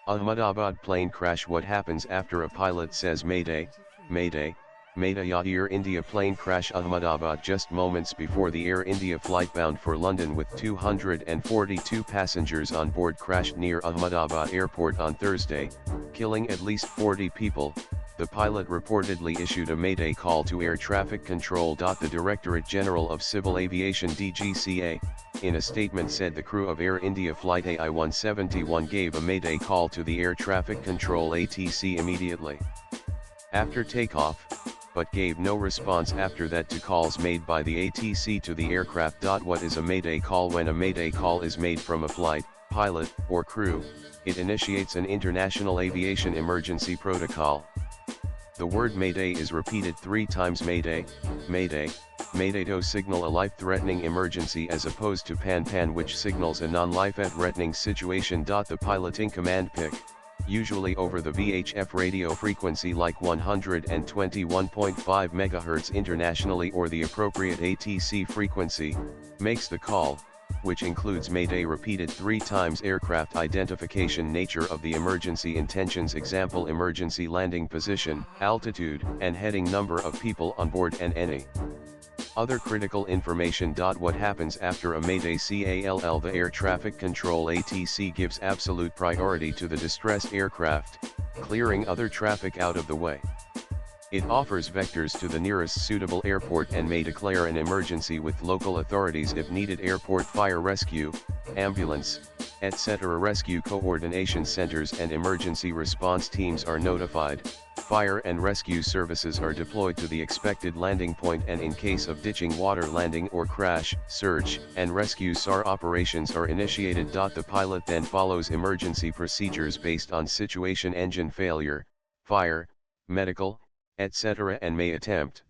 Ahmedabad plane crash. What happens after a pilot says Mayday, Mayday, Mayday? Air India plane crash. Ahmedabad just moments before the Air India flight bound for London with 242 passengers on board crashed near Ahmedabad airport on Thursday, killing at least 40 people. The pilot reportedly issued a Mayday call to air traffic control. The Directorate General of Civil Aviation DGCA, in a statement said the crew of Air India flight AI-171 gave a Mayday call to the air traffic control ATC immediately after takeoff, but gave no response after that to calls made by the ATC to the aircraft. What is a Mayday call? When a Mayday call is made from a flight, pilot, or crew, it initiates an international aviation emergency protocol. The word Mayday is repeated 3 times: Mayday, Mayday, Mayday to signal a life-threatening emergency as opposed to Pan, which signals a non-life-threatening situation. The piloting command pick, usually over the VHF radio frequency like 121.5 MHz internationally or the appropriate ATC frequency, makes the call, which includes Mayday repeated 3 times. Aircraft identification: nature of the emergency, intentions, example emergency landing position, altitude, and heading, number of people on board, and any other critical information. What happens after a Mayday? CALL The air traffic control ATC gives absolute priority to the distressed aircraft, clearing other traffic out of the way. It offers vectors to the nearest suitable airport and may declare an emergency with local authorities if needed. Airport fire rescue, ambulance, etc. rescue coordination centers and emergency response teams are notified. Fire and rescue services are deployed to the expected landing point, and in case of ditching, water landing, or crash, search and rescue SAR operations are initiated. The pilot then follows emergency procedures based on situation: engine failure, fire, medical, etc., and may attempt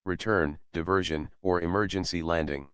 return, diversion, or emergency landing.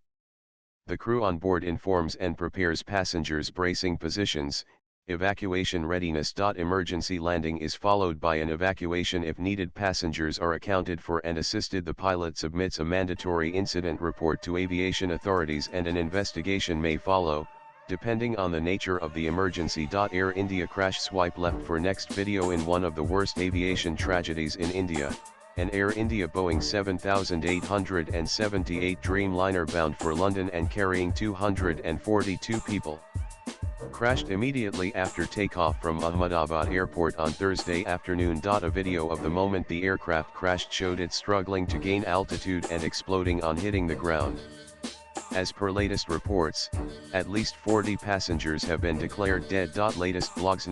The crew on board informs and prepares passengers' bracing positions, evacuation readiness. Emergency landing is followed by an evacuation if needed. Passengers are accounted for and assisted. The pilot submits a mandatory incident report to aviation authorities and an investigation may follow, depending on the nature of the emergency. Air India crash. Swipe left for next video. In one of the worst aviation tragedies in India, an Air India Boeing 7878 Dreamliner bound for London and carrying 242 people crashed immediately after takeoff from Ahmedabad airport on Thursday afternoon. A video of the moment the aircraft crashed showed it struggling to gain altitude and exploding on hitting the ground. As per latest reports, at least 40 passengers have been declared dead. Latest blogs.